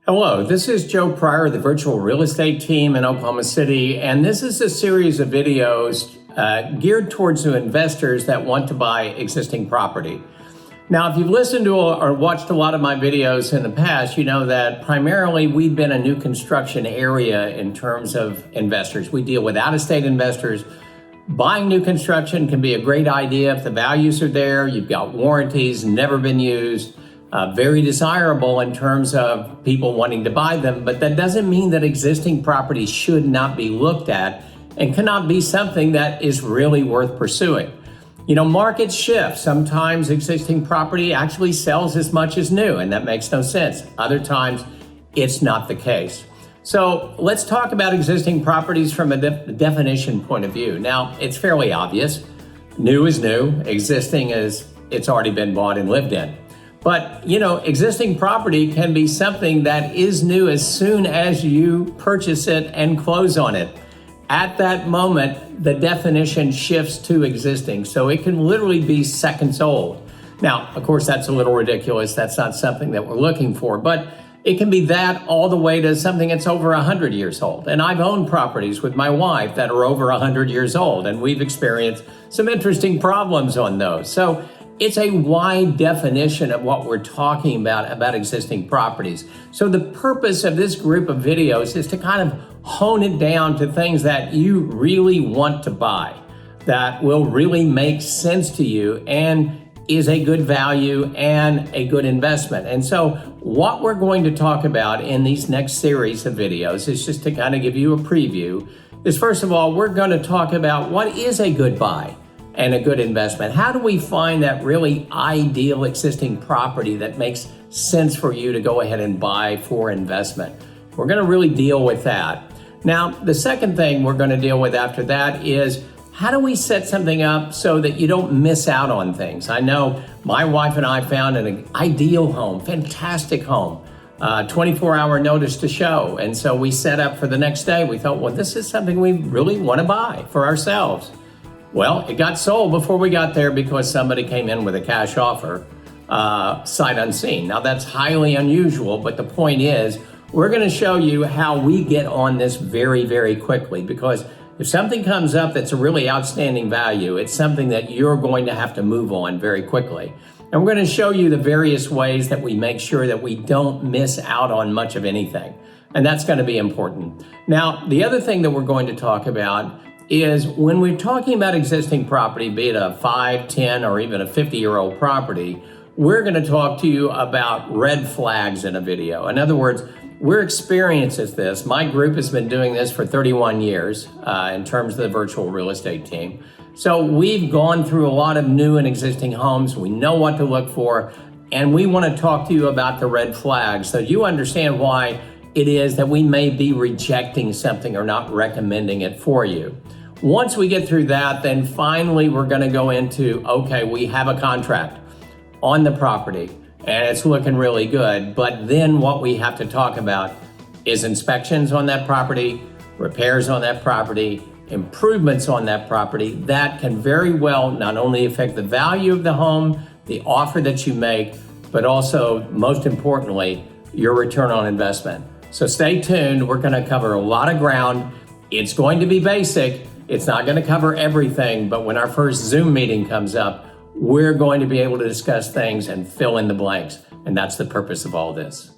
Hello, this is Joe Pryor, the virtual real estate team in Oklahoma City, and this is a series of videos geared towards the investors that want to buy existing property. Now, if you've listened to or watched a lot of my videos in the past, you know that primarily we've been a new construction area in terms of investors. We deal with out-of-state investors. Buying new construction can be a great idea if the values are there, you've got warranties, never been used. Very desirable in terms of people wanting to buy them, but that doesn't mean that existing properties should not be looked at and cannot be something that is really worth pursuing. You know, markets shift. Sometimes existing property actually sells as much as new, and that makes no sense. Other times, it's not the case. So let's talk about existing properties from a definition point of view. Now, it's fairly obvious. New is new. Existing is it's already been bought and lived in. But, you know, existing property can be something that is new as soon as you purchase it and close on it. At that moment, the definition shifts to existing. So it can literally be seconds old. Now, of course, that's a little ridiculous. That's not something that we're looking for. But it can be that all the way to something that's over 100 years old. And I've owned properties with my wife that are over 100 years old. And we've experienced some interesting problems on those. So it's a wide definition of what we're talking about existing properties. So the purpose of this group of videos is to kind of hone it down to things that you really want to buy, that will really make sense to you and is a good value and a good investment. And so what we're going to talk about in these next series of videos is just to kind of give you a preview, is first of all, we're going to talk about what is a good buy and a good investment. How do we find that really ideal existing property that makes sense for you to go ahead and buy for investment? We're going to really deal with that. Now, the second thing we're going to deal with after that is how do we set something up so that you don't miss out on things? I know my wife and I found an ideal home, fantastic home, 24-hour notice to show. And so we set up for the next day. We thought, well, this is something we really want to buy for ourselves. Well, it got sold before we got there because somebody came in with a cash offer, sight unseen. Now, that's highly unusual, but the point is, we're going to show you how we get on this very, very quickly, because if something comes up that's a really outstanding value, it's something that you're going to have to move on very quickly. And we're going to show you the various ways that we make sure that we don't miss out on much of anything. And that's going to be important. Now, the other thing that we're going to talk about is when we're talking about existing property, be it a 5, 10, or even a 50-year-old property, we're going to talk to you about red flags in a video. In other words, we're experienced at this. My group has been doing this for 31 years in terms of the virtual real estate team. So we've gone through a lot of new and existing homes. We know what to look for, and we want to talk to you about the red flags so you understand why it is that we may be rejecting something or not recommending it for you. Once we get through that, then finally we're going to go into, okay, we have a contract on the property and it's looking really good. But then what we have to talk about is inspections on that property, repairs on that property, improvements on that property. That can very well not only affect the value of the home, the offer that you make, but also, most importantly, your return on investment. So stay tuned. We're going to cover a lot of ground. It's going to be basic. It's not going to cover everything, but when our first Zoom meeting comes up, we're going to be able to discuss things and fill in the blanks. And that's the purpose of all this.